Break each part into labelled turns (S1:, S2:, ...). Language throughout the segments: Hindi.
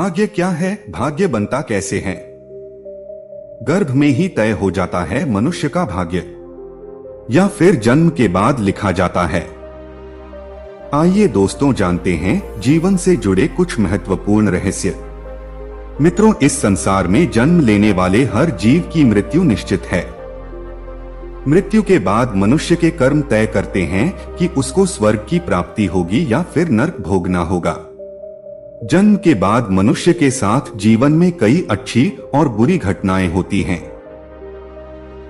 S1: भाग्य क्या है? भाग्य बनता कैसे है? गर्भ में ही तय हो जाता है मनुष्य का भाग्य, या फिर जन्म के बाद लिखा जाता है? आइए दोस्तों जानते हैं जीवन से जुड़े कुछ महत्वपूर्ण रहस्य। मित्रों, इस संसार में जन्म लेने वाले हर जीव की मृत्यु निश्चित है। मृत्यु के बाद मनुष्य के कर्म तय करते हैं कि उसको स्वर्ग की प्राप्ति होगी या फिर नरक भोगना होगा। जन्म के बाद मनुष्य के साथ जीवन में कई अच्छी और बुरी घटनाएं होती हैं।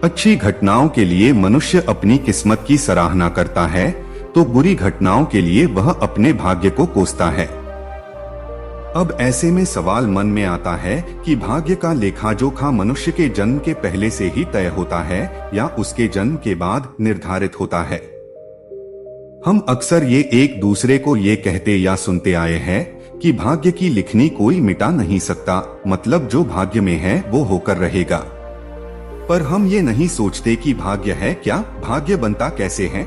S1: अच्छी घटनाओं के लिए मनुष्य अपनी किस्मत की सराहना करता है, तो बुरी घटनाओं के लिए वह अपने भाग्य को कोसता है। अब ऐसे में सवाल मन में आता है कि भाग्य का लेखा जोखा मनुष्य के जन्म के पहले से ही तय होता है या उसके जन्म के बाद निर्धारित होता है। हम अक्सर ये एक दूसरे को ये कहते या सुनते आए हैं कि भाग्य की लिखनी कोई मिटा नहीं सकता, मतलब जो भाग्य में है वो होकर रहेगा। पर हम ये नहीं सोचते कि भाग्य है क्या, भाग्य बनता कैसे है?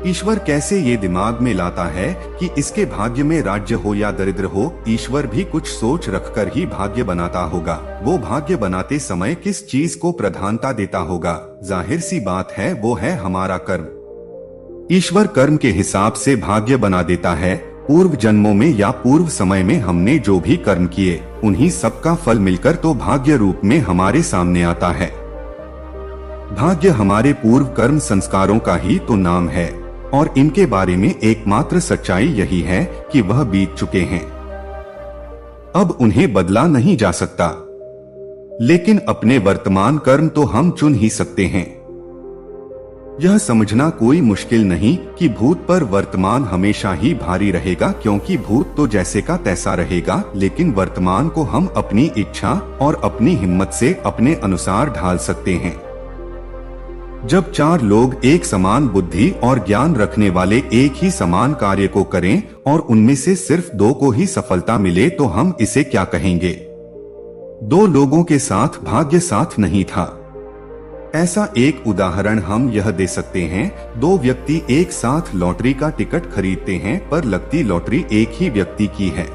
S1: ईश्वर कैसे ये दिमाग में लाता है कि इसके भाग्य में राज्य हो या दरिद्र हो, ईश्वर भी कुछ सोच रखकर ही भाग्य बनाता होगा। वो भाग्य बनाते समय किस चीज को प्रधानता देता होगा? जाहिर सी बात है, वो है हमारा कर्म। ईश्वर कर्म के हिसाब से भाग्य बना देता है। पूर्व जन्मों में या पूर्व समय में हमने जो भी कर्म किए, उन्हीं सबका फल मिलकर तो भाग्य रूप में हमारे सामने आता है। भाग्य हमारे पूर्व कर्म संस्कारों का ही तो नाम है, और इनके बारे में एकमात्र सच्चाई यही है कि वह बीत चुके हैं। अब उन्हें बदला नहीं जा सकता, लेकिन अपने वर्तमान कर्म तो हम चुन ही सकते हैं। यह समझना कोई मुश्किल नहीं कि भूत पर वर्तमान हमेशा ही भारी रहेगा, क्योंकि भूत तो जैसे का तैसा रहेगा, लेकिन वर्तमान को हम अपनी इच्छा और अपनी हिम्मत से अपने अनुसार ढाल सकते हैं। जब चार लोग एक समान बुद्धि और ज्ञान रखने वाले एक ही समान कार्य को करें और उनमें से सिर्फ दो को ही सफलता मिले, तो हम इसे क्या कहेंगे? दो लोगों के साथ भाग्य साथ नहीं था। ऐसा एक उदाहरण हम यह दे सकते हैं, दो व्यक्ति एक साथ लॉटरी का टिकट खरीदते हैं, पर लगती लॉटरी एक ही व्यक्ति की है।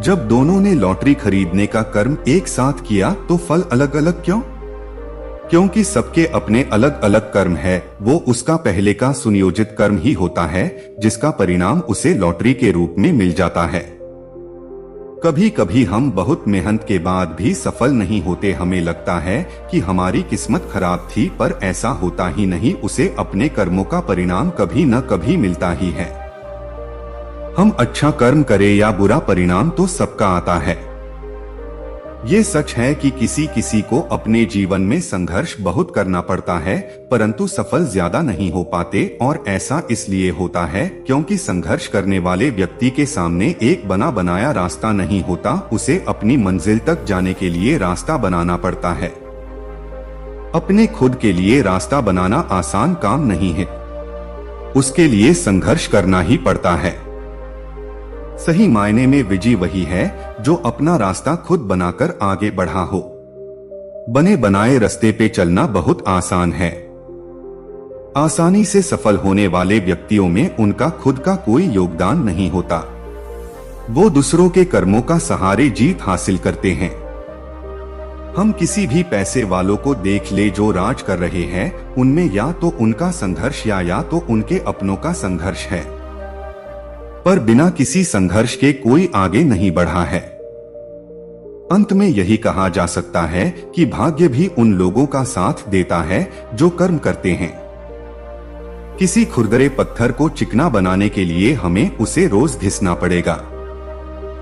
S1: जब दोनों ने लॉटरी खरीदने का कर्म एक साथ किया, तो फल अलग अलग क्यों? क्योंकि सबके अपने अलग अलग कर्म है। वो उसका पहले का सुनियोजित कर्म ही होता है, जिसका परिणाम उसे लॉटरी के रूप में मिल जाता है। कभी कभी हम बहुत मेहनत के बाद भी सफल नहीं होते। हमें लगता है कि हमारी किस्मत खराब थी, पर ऐसा होता ही नहीं। उसे अपने कर्मों का परिणाम कभी न कभी मिलता ही है। हम अच्छा कर्म करें या बुरा, परिणाम तो सबका आता है। ये सच है कि किसी किसी को अपने जीवन में संघर्ष बहुत करना पड़ता है, परंतु सफल ज्यादा नहीं हो पाते, और ऐसा इसलिए होता है क्योंकि संघर्ष करने वाले व्यक्ति के सामने एक बना बनाया रास्ता नहीं होता। उसे अपनी मंजिल तक जाने के लिए रास्ता बनाना पड़ता है। अपने खुद के लिए रास्ता बनाना आसान काम नहीं है, उसके लिए संघर्ष करना ही पड़ता है। सही मायने में विजयी वही है जो अपना रास्ता खुद बनाकर आगे बढ़ा हो। बने बनाए रास्ते पे चलना बहुत आसान है। आसानी से सफल होने वाले व्यक्तियों में उनका खुद का कोई योगदान नहीं होता। वो दूसरों के कर्मों का सहारे जीत हासिल करते हैं। हम किसी भी पैसे वालों को देख ले जो राज कर रहे हैं, उनमें या तो उनका संघर्ष या तो उनके अपनों का संघर्ष है, पर बिना किसी संघर्ष के कोई आगे नहीं बढ़ा है। अंत में यही कहा जा सकता है कि भाग्य भी उन लोगों का साथ देता है जो कर्म करते हैं। किसी खुरदरे पत्थर को चिकना बनाने के लिए हमें उसे रोज घिसना पड़ेगा।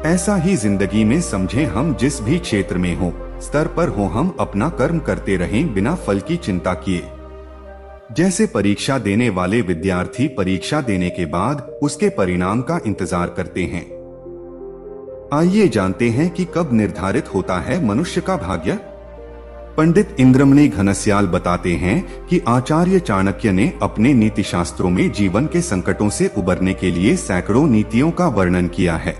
S1: ऐसा ही जिंदगी में समझें, हम जिस भी क्षेत्र में हो, स्तर पर हो, हम अपना कर्म करते रहें बिना फल की चिंता किए। जैसे परीक्षा देने वाले विद्यार्थी परीक्षा देने के बाद उसके परिणाम का इंतजार करते हैं। आइए जानते हैं कि कब निर्धारित होता है मनुष्य का भाग्य। पंडित इंद्रमणि घनश्याल बताते हैं कि आचार्य चाणक्य ने अपने नीति शास्त्रों में जीवन के संकटों से उबरने के लिए सैकड़ों नीतियों का वर्णन किया है।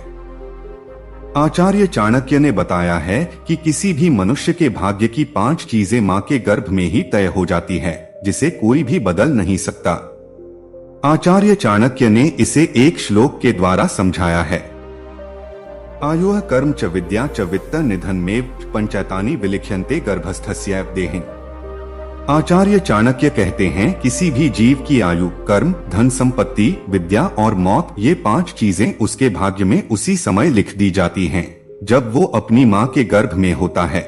S1: आचार्य चाणक्य ने बताया है कि किसी भी मनुष्य के भाग्य की 5 चीजें मां के गर्भ में ही तय हो जाती है, जिसे कोई भी बदल नहीं सकता। आचार्य चाणक्य ने इसे एक श्लोक के द्वारा समझाया है। आयुः कर्म च विद्या च वित्त निधन में पंचैतानि विलिख्यन्ते गर्भस्थस्यैव देहिन्। आचार्य चाणक्य कहते हैं किसी भी जीव की आयु, कर्म, धन संपत्ति, विद्या और मौत, ये 5 चीजें उसके भाग्य में उसी समय लिख दी जाती हैं जब वो अपनी माँ के गर्भ में होता है।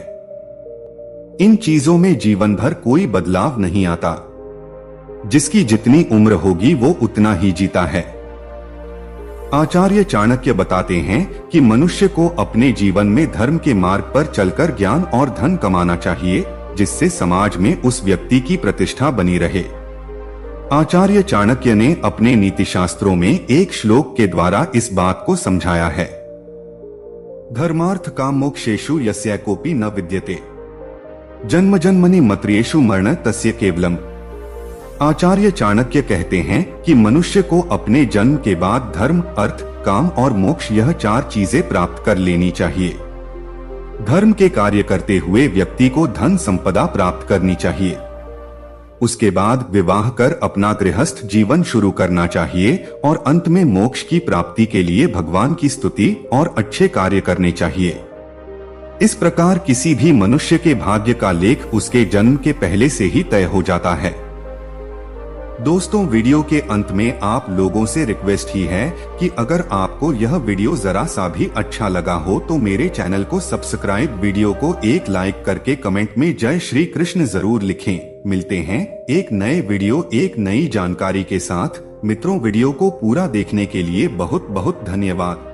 S1: इन चीजों में जीवन भर कोई बदलाव नहीं आता। जिसकी जितनी उम्र होगी वो उतना ही जीता है। आचार्य चाणक्य बताते हैं कि मनुष्य को अपने जीवन में धर्म के मार्ग पर चलकर ज्ञान और धन कमाना चाहिए, जिससे समाज में उस व्यक्ति की प्रतिष्ठा बनी रहे। आचार्य चाणक्य ने अपने नीति शास्त्रों में एक श्लोक के द्वारा इस बात को समझाया है। धर्मार्थ काम मोक्षेषु यस्य कोपि न विद्यते, जन्म जन्मनि मत्र्येषु मरण तस्य केवलम। आचार्य चाणक्य कहते हैं कि मनुष्य को अपने जन्म के बाद धर्म, अर्थ, काम और मोक्ष, यह 4 चीजें प्राप्त कर लेनी चाहिए। धर्म के कार्य करते हुए व्यक्ति को धन संपदा प्राप्त करनी चाहिए। उसके बाद विवाह कर अपना गृहस्थ जीवन शुरू करना चाहिए और अंत में मोक्ष की प्राप्ति के लिए भगवान की स्तुति और अच्छे कार्य करने चाहिए। इस प्रकार किसी भी मनुष्य के भाग्य का लेख उसके जन्म के पहले से ही तय हो जाता है। दोस्तों, वीडियो के अंत में आप लोगों से रिक्वेस्ट ही है कि अगर आपको यह वीडियो जरा सा भी अच्छा लगा हो तो मेरे चैनल को सब्सक्राइब, वीडियो को एक लाइक करके कमेंट में जय श्री कृष्ण जरूर लिखें। मिलते हैं एक नए वीडियो, एक नई जानकारी के साथ। मित्रों, वीडियो को पूरा देखने के लिए बहुत बहुत धन्यवाद।